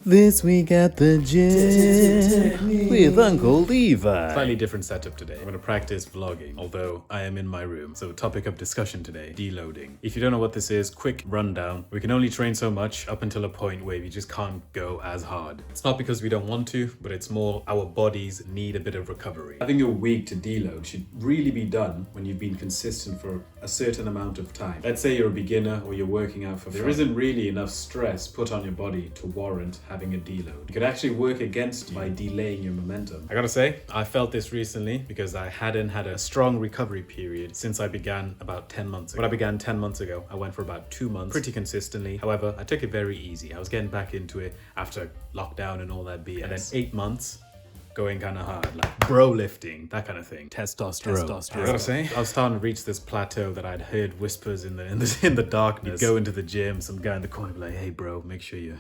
This week at the gym with Uncle Levi. Slightly different setup today. I'm going to practice vlogging, although I am in my room. So topic of discussion today, deloading. If you don't know what this is, quick rundown. We can only train so much up until a point where we just can't go as hard. It's not because we don't want to, but it's more our bodies need a bit of recovery. Having a week to deload should really be done when you've been consistent for a certain amount of time. Let's say you're a beginner or you're working out for fun. There isn't really enough stress put on your body to warrant having a deload. It could actually work against you by delaying your momentum. I gotta say, I felt this recently because I hadn't had a strong recovery period since I began about 10 months ago. When I began 10 months ago, I went for about 2 months pretty consistently. However, I took it very easy. I was getting back into it after lockdown and all that BS. And then 8 months, going kind of hard, like bro lifting, that kind of thing. Testosterone. I gotta say, I was starting to reach this plateau that I'd heard whispers in the darkness. You'd go into the gym, some guy in the corner would be like, "Hey bro, make sure you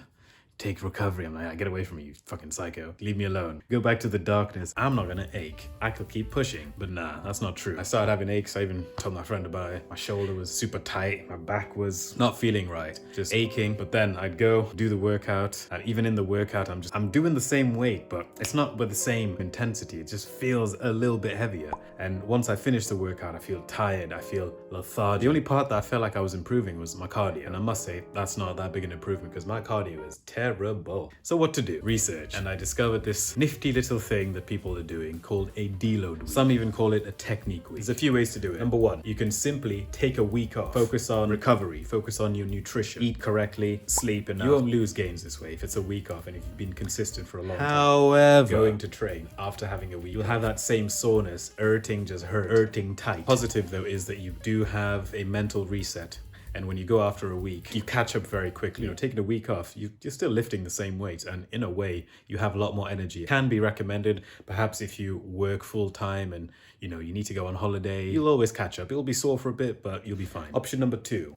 take recovery." I'm like, "Get away from me, you fucking psycho. Leave me alone." Go back to the darkness. I'm not gonna ache. I could keep pushing. But nah, that's not true. I started having aches. I even told my friend about it. My shoulder was super tight. My back was not feeling right. Just aching. But then I'd go do the workout. And even in the workout, I'm doing the same weight, but it's not with the same intensity. It just feels a little bit heavier. And once I finish the workout, I feel tired. I feel lethargic. The only part that I felt like I was improving was my cardio. And I must say, that's not that big an improvement because my cardio is terrible. So what to do? Research. And I discovered this nifty little thing that people are doing called a deload week. Some even call it a technique week. There's a few ways to do it. Number one, you can simply take a week off, focus on recovery, focus on your nutrition, eat correctly, sleep enough. You won't lose gains this way if it's a week off and if you've been consistent for a long time. However, going to train after having a week, you'll have that same soreness, hurting tight. Positive though is that you do have a mental reset. And when you go after a week, you catch up very quickly. Taking a week off, you're still lifting the same weight. And in a way, you have a lot more energy. It can be recommended, perhaps if you work full time and you need to go on holiday, you'll always catch up. It'll be sore for a bit, but you'll be fine. Option number 2.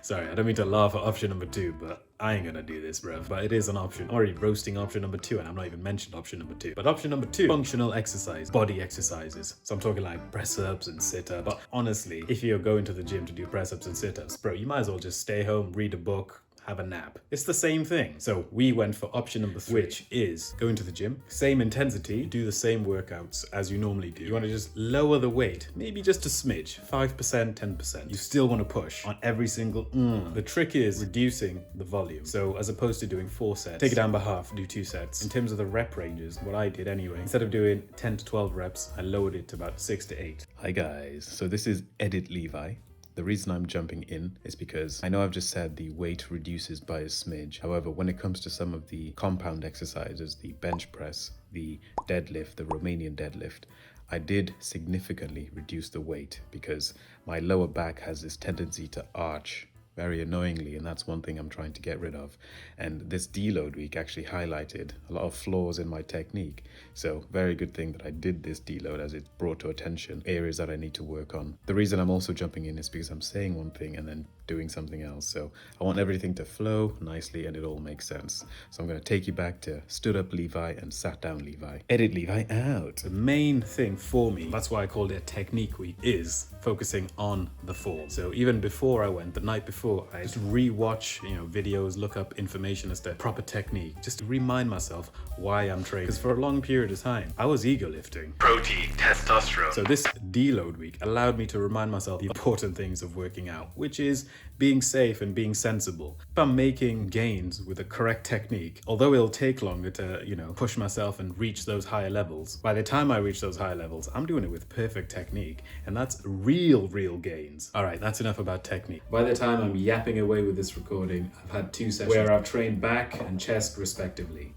Sorry, I don't mean to laugh at option number 2, but I ain't gonna do this, bruv. But it is an option. I'm already roasting option number 2 and I'm not even mentioned option number 2. But option number 2, functional exercise, body exercises. So I'm talking like press-ups and sit-ups. But honestly, if you're going to the gym to do press-ups and sit-ups, bro, you might as well just stay home, read a book, have a nap. It's the same thing. So we went for option number 3, which is going to the gym, same intensity, do the same workouts as you normally do. You want to just lower the weight, maybe just a smidge, 5%, 10%. You still want to push on every single The trick is reducing the volume. So as opposed to doing 4 sets, take it down by half, do 2 sets. In terms of the rep ranges, what I did anyway, instead of doing 10 to 12 reps, I lowered it to about 6 to 8. Hi guys, so this is Edit Levi. The reason I'm jumping in is because I know I've just said the weight reduces by a smidge. However, when it comes to some of the compound exercises, the bench press, the deadlift, the Romanian deadlift, I did significantly reduce the weight because my lower back has this tendency to arch very annoyingly, and that's one thing I'm trying to get rid of. And this deload week actually highlighted a lot of flaws in my technique. So very good thing that I did this deload as it brought to attention areas that I need to work on. The reason I'm also jumping in is because I'm saying one thing and then doing something else. So I want everything to flow nicely and it all makes sense. So I'm going to take you back to stood up Levi and sat down Levi. Edit Levi out. The main thing for me, that's why I called it a technique week, is focusing on the form. So even before I went, the night before, I just rewatch, videos, look up information as to proper technique, just to remind myself why I'm training. Because for a long period of time, I was ego lifting. Protein, testosterone. So this deload week allowed me to remind myself the important things of working out, which is being safe and being sensible. If I'm making gains with the correct technique, although it'll take longer to, push myself and reach those higher levels, by the time I reach those higher levels, I'm doing it with perfect technique. And that's real gains. All right, that's enough about technique. By the time I'm yapping away with this recording, I've had 2 sessions where I've trained back and chest respectively.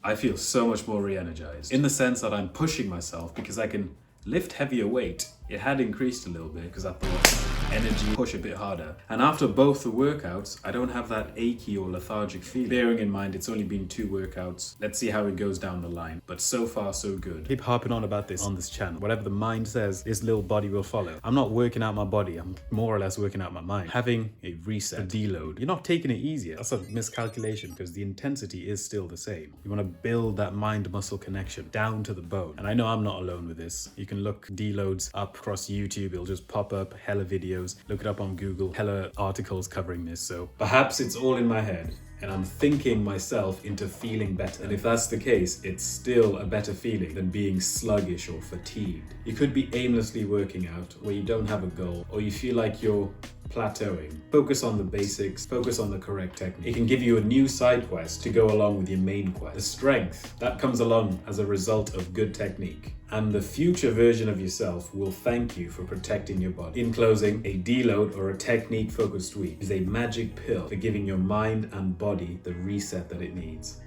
I feel so much more re-energized in the sense that I'm pushing myself because I can lift heavier weight. It had increased a little bit because I thought energy push a bit harder. And after both the workouts, I don't have that achy or lethargic feeling. Bearing in mind, it's only been 2 workouts. Let's see how it goes down the line. But so far, so good. Keep harping on about this on this channel. Whatever the mind says, this little body will follow. I'm not working out my body. I'm more or less working out my mind. Having a reset, a deload. You're not taking it easier. That's a miscalculation because the intensity is still the same. You want to build that mind-muscle connection down to the bone. And I know I'm not alone with this. You can look deloads up across YouTube. It'll just pop up hella videos. Look it up on Google. Hella articles covering this. So perhaps it's all in my head. and I'm thinking myself into feeling better. And if that's the case, it's still a better feeling than being sluggish or fatigued. You could be aimlessly working out where you don't have a goal, or you feel like you're plateauing. Focus on the basics, focus on the correct technique. It can give you a new side quest to go along with your main quest. The strength that comes along as a result of good technique. And the future version of yourself will thank you for protecting your body. In closing, a deload or a technique focused week is a magic pill for giving your mind and body the reset that it needs.